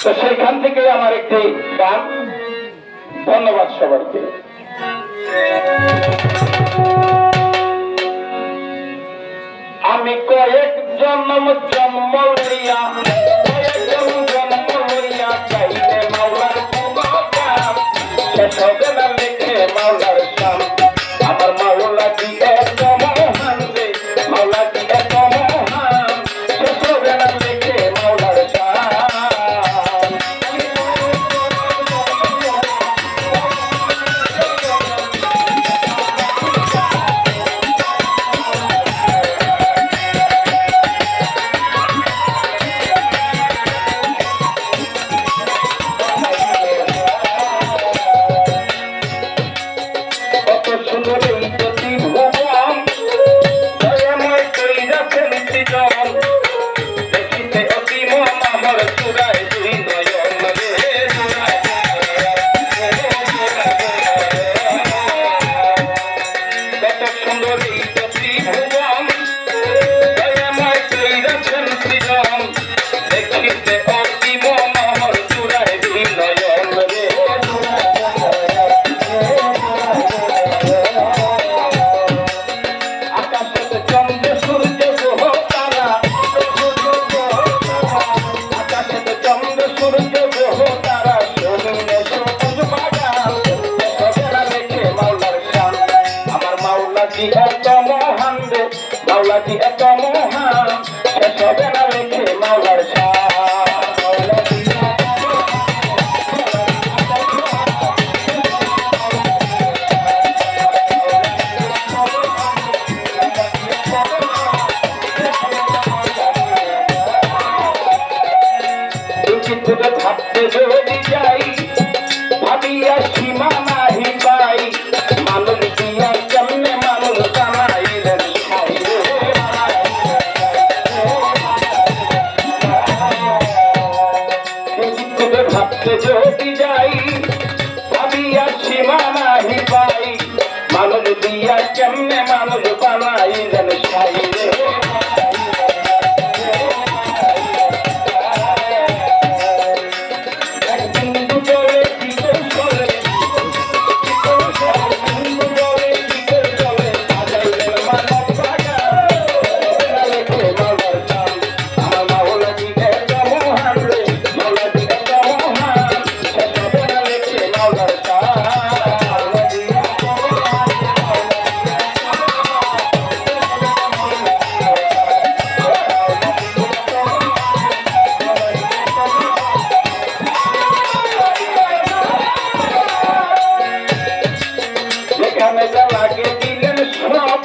তো সেখান থেকে আমার একটি গান। ধন্যবাদ সবাইকে। আমি কয়েক জন্ম জন্ম লইয়া চাইলে মাওলার গুণগান, শেষ হবে না লেখে মাওলার শান। আমার মাওলা কি এত মহান রে, মাওলা কি এত মহান, শেষ হবে না লেখে মাওলার শান। এত মহান রে, মাওলা কি এত মহান, শেষ হবে না লেখে মাওলার শান। ভাবতে যদি যাই, ভাবিয়া সীমা নাহি পাই, মানুষ দিয়া কেমনে মানুষ বানাইলেন। ভাবতে যদি যাই, ভাবিয়া সীমা নাহি পাই, মানুষ দিয়া কেমনে মানুষ বানাইলেন সাইরে। লাগে দিলেন সব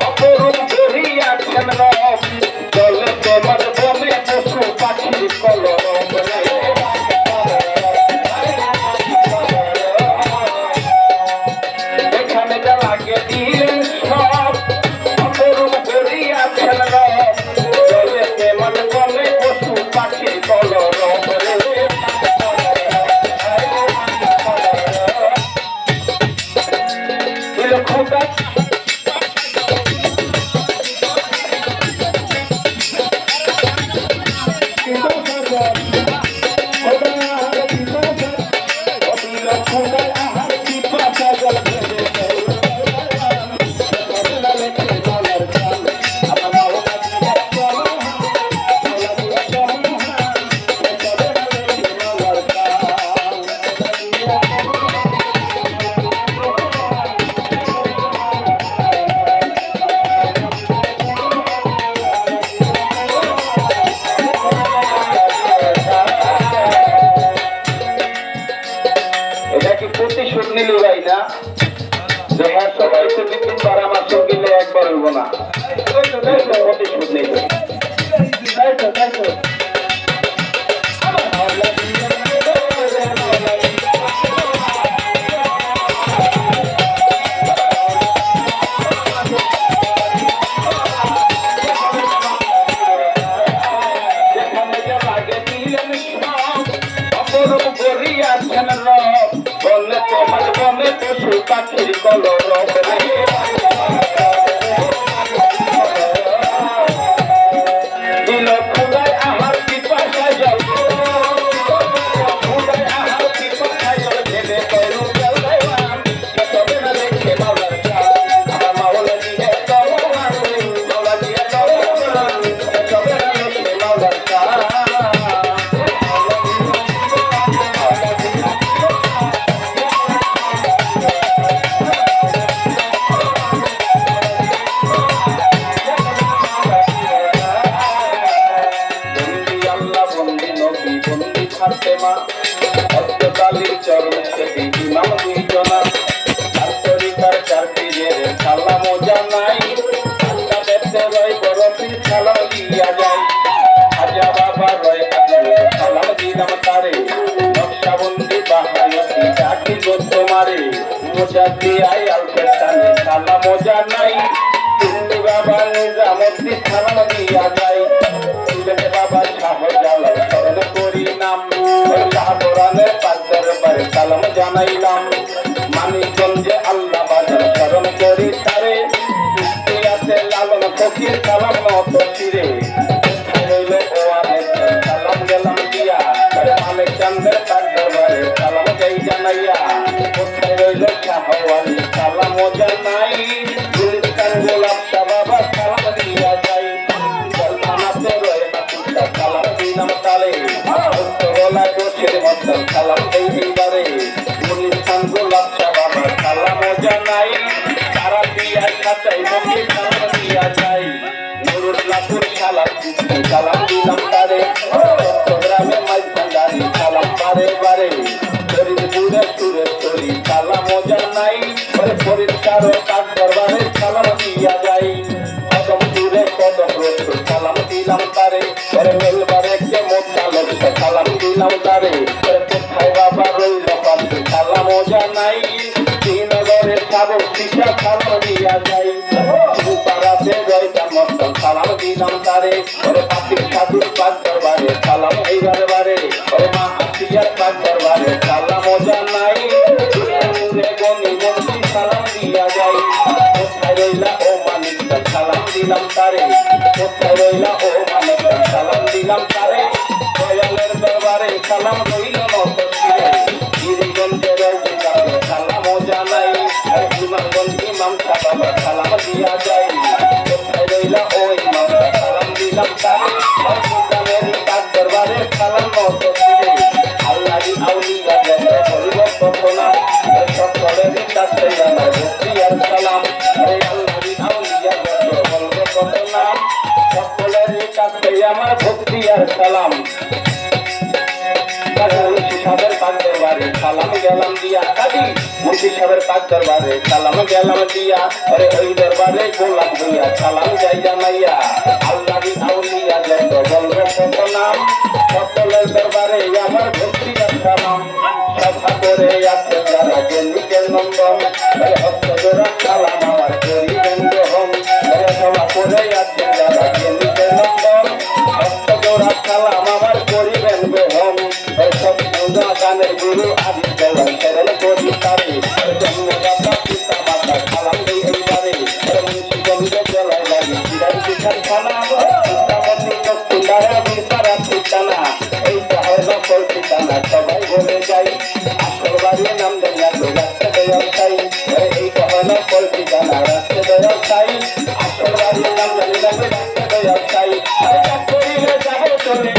অপরূপ ধরিয়াছেন রব, চলে তোমার বনে পশু পাখির কলরব। এখানে যা লাগে দিলেন সব অপরূপ ধরিয়াছেন রব, চলে তোমার বনে পশু পাখির কলরব। প্রতিশোধ নিলে ভাই না, হ্যাঁ সবাই তো 2-3 বার আমার সঙ্গে একবার হইব না, প্রতিশোধ নিলে তাই তো তাই তো। পশু পাখির কলরব দিল খুদায় আমার পিপাসা জল, ফাতেমা হযরত চরণ থেকে ইমাম দুইজনা চার তরিকার চার পীরের সালাম জানাই আল্লাহ দেখতে রয় বড় পীর সালাম দিয়া যায় খাজা বাবা রয় আজমির সালাম দিলাম তারে নকশবন্দি বাহায়তি চাকি গো তোমারে মুজাদ্দি আই আল ফেসানি সালাম জানাই দিল্লি বাবা নিজামুদ্দিন সালাম দিয়া যায় সিলেটে বাবা শাহজালাল স্মরণ করি নাম শাহপুরানের পাক দরবারে সালাম জানাইলাম মানিকগঞ্জে আল্লাহ বাজার স্মরণ করি তারে কুষ্টিয়াতে লালন ফকির সালাম নত শিরে রইল ওয়ানের সালাম গেলাম দিয়া মালিক চান্দের পাক দরবারে সালাম গাই জানাইয়া কোথায় রইল শাহওয়ালি সালাম জানাই গুলিস্তান গোলাপ শাহ বাবা সালাম দিয়া যাই জলমানাতে রয়ে মাতুটা সালাম দিলাম তালে গলা গোছের মতন সালাম দেই এইবারে গুলিস্তান গোলাপ শাহ বাবা সালাম জানাই তারা দিয়া খাতাই মকে সালাম দিয়া যাই নুরুল্লাহপুর সালাম দিলাম তারে চট্টগ্রামে মাইজভান্ডারি সালাম বারে বারে ফরিদপুরে সুরেশ্বরী সালাম জানাই পরিষ্কার পাক দরবারে সালাম দিয়া যাই কদমপুরে কদম রসুল সালাম দিলাম তারে মেলবারে কে মোতালক সালাম দিলাম তারে কোথায় বাবা রইল পাশে সালাম জানাই শ্রীনগরে সাগর শিশা সালাম দিয়া যাই পাড়াতে রয়টা মতন সালাম দিলাম তারে পাখির সাধুর পাক দরবারে সালাম এইবারে বারে মা আসিয়ার পাক দরবারে সালাম জানাই গনি মন্ত্রী সালাম দিয়া যাই কোথায় রইলা ও মানিক সালাম দিলাম তারে কোথায় রইলা ও মানিক সালাম দিলাম তারে দয়ালের দরবারে সালাম রইল নত শিরে গিরিগঞ্জের সালাম জানাই ইমামগঞ্জ ইমাম সাহেব সালাম দিয়া যাই কোথায় রইলা ও ইমাম সালাম দিলাম তারে সুলতানের পাক দরবারে সালাম নত শিরে আল্লাহর আউলিয়া যত বলিব কখনা সকলের কাছে জানাই ভক্তি আর সালাম আল্লাহর আউলিয়া যত বলব কখনা সকলের কাছে আমার ভক্তি আর সালাম মুন্সি সাহেবের পাক দরবারে সালাম গেলাম দিয়া কাজী মুন্সি সাহেবের পাক দরবারে সালাম গেলাম দিয়া ওই দরবারে গোলাম হইয়া সালাম যাই জানাইয়া আল্লাহর আউলিয়া যত বলব কত নাম সকলের দরবারে আমার ভক্তি আর সালাম সভা করে আছে যারা জ্ঞানীকের নন্দন হস্তজোড়া সালাম আমার করিবেন গ্রহণ সভা করে আছে যারা জ্ঞানীকের নন্দন হস্তজোড়া সালাম আমার করিবেন গ্রহণ সব গানের গুরু আদি শরণ করি তারে জন্মদাতা পিতা মাতা সালাম দেই এইবারে মুন্সিগঞ্জে জেলায় বাড়ি চিরাই পিঠার খানা মোটামুটি দক্ষিণারা বিচারা ঠিকানা এই শহর নকল ঠিকানা সবাই বলে যাই আসল বাড়ি নাম দেন রাস্তা দয়াল সাই এই শহর নকল ঠিকানা রাস্তা দয়াল সাই আসল বাড়ি নাম জানি রাস্তা দয়াল সাই করিলে যাবো চলে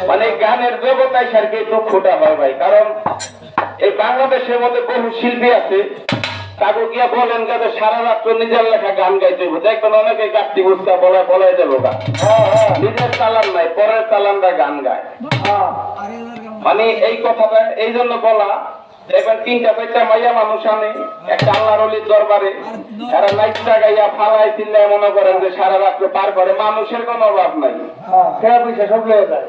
মানে গানের জগতায় সারকে দুঃখটা হয় ভাই, কারণ এই বাংলাদেশের মধ্যে বহু শিল্পী আছে তাকে গিয়া বলেন যাতে সারা রাত্র নিজের লেখা গান গাইতে হবে, দেখবেন অনেকে গাছটি বুঝতে বলাই দেবো গা নিজের চালান নাই পরের চালানটা গান গায়। মানে এই কথাটা এই জন্য বলা, দেখবেন তিনটা চারটা মাইয়া মানুষ আনে একটা আল্লাহর ওলির দরবারে, এরা নাইটটা গাইয়া ফালাই চিল্লায় মনে করেন যে সারা রাত্রে পার করে, মানুষের কোনো অভাব নাই,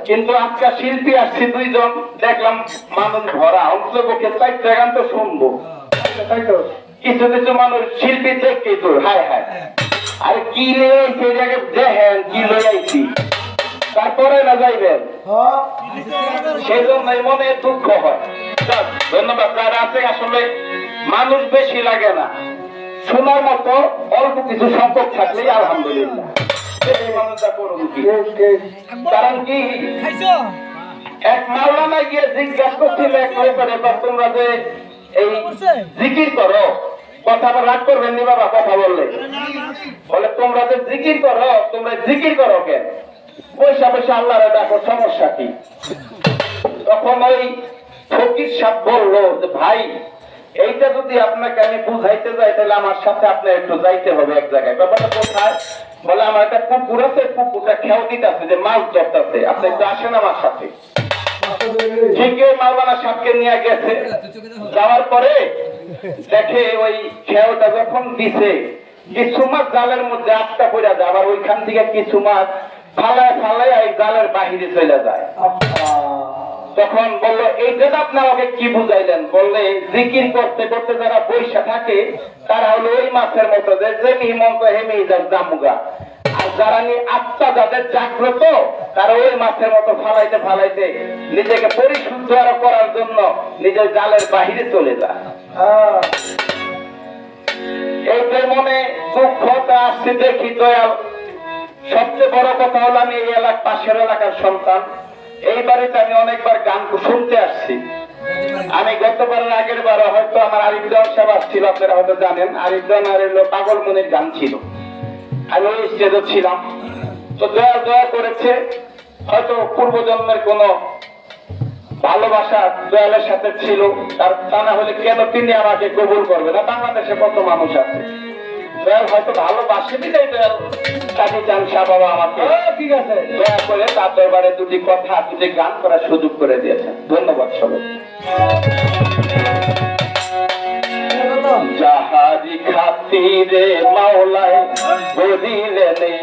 কিন্তু আজকাল শিল্পী আসছে দুইজন, দেখলাম মানুষ ভরা, অন্তপক্ষে চারটা গান তো শুনবো, কিছু কিছু মানুষ শিল্পী দেখে তো হায় হায় আর কি লয়ে আইছি এই জায়গায় দেখেন কি লয়ে আইছি তারপরে না যাইবেন সেই জন্যই মনে দুঃখ হয়। যাক, ধন্যবাদ। যারা আছে আসলে মানুষ বেশি লাগে না, শোনার মতো অল্প কিছু সম্পদ থাকলেই আলহামদুলিল্লাহ। এই মানুষটা করুন কি, কারণ কি এক মাওলানা গিয়ে জিজ্ঞাসা করছিল এক ব্যাপারে, তোমরা যে এই জিকির করো, কথা রাগ করবেন নি বাবা কথা বললে, বলে তোমরা যে জিকির করো, তোমরা জিকির করো কেন, পয়সা পয়সা আল্লাহরে দেখো, সমস্যা কি? তখন ওই ফকির সাহেব বললো যে ভাই, এইটা যদি আপনাকে আমি বুঝাইতে যাই তাহলে আমার সাথে আপনার একটু যাইতে হবে এক জায়গায়। ব্যাপারটা কোথায়? বলে আমার একটা পুকুর আছে, পুকুরটা খেয়াল দিতেছে যে মাছ ধরতেছে, আপনি একটু আসেন আমার সাথে। ঠিক মাওলানা সাহেবকে নিয়ে গেছে, যাওয়ার পরে দেখে ওই খেয়ালটা যখন দিছে কিছু মাছ জালের মধ্যে আটকা পড়ে যায়, আবার ওইখান থেকে কিছু মাছ ফালায় ফালায় এই জালের বাহিরে চলে যায়। তখন বললো এইটা আপনি আমাকে কি বুঝাইলেন? বললে জিকির করতে করতে যারা বৈশা থাকে তারা হলো ওই মাছের মতো যে হিমন্ত হেমি জামুগা, আর যারা আত্মা যাদের জাগ্রত তারা ওই মাছের মতো ফালাইতে ফালাইতে নিজেকে পরিশুদ্ধ করার জন্য নিজের জালের বাহিরে চলে যায়। এইটার মনে দুঃখটা আসছে দেখি দয়াল। সবচেয়ে বড় কথা হলো আমি এই পাশের এলাকার সন্তান, এই বাড়িতে আমি অনেকবার গান শুনতে আসছি। আমি গতবারের আগের বারও হয়তো আমার আরিফজন সাহেব আসছিল, আপনারা হয়তো জানেন, আরিফজন আর এলো পাগলমনির গান ছিল, আমি ওই স্টেজে ছিলাম। তো দয়া দয়া করেছে, হয়তো পূর্বজন্মের কোন ভালোবাসা দয়ালের সাথে ছিল, তার তা না হলে কেন তিনি আমাকে কবুল করবে না? বাংলাদেশে কত মানুষ আছে, দয়াল হয়তো ভালোবাসে দিলেই দয়াল কাজী চান শাহ বাবা আমাকে ঠিক আছে দয়া করে তার দরবারে দুটি কথা দুটি গান করার সুযোগ করে দিয়েছেন। ধন্যবাদ সবাই। যাহারি খাতিরে মাওলায় বলিলেন এই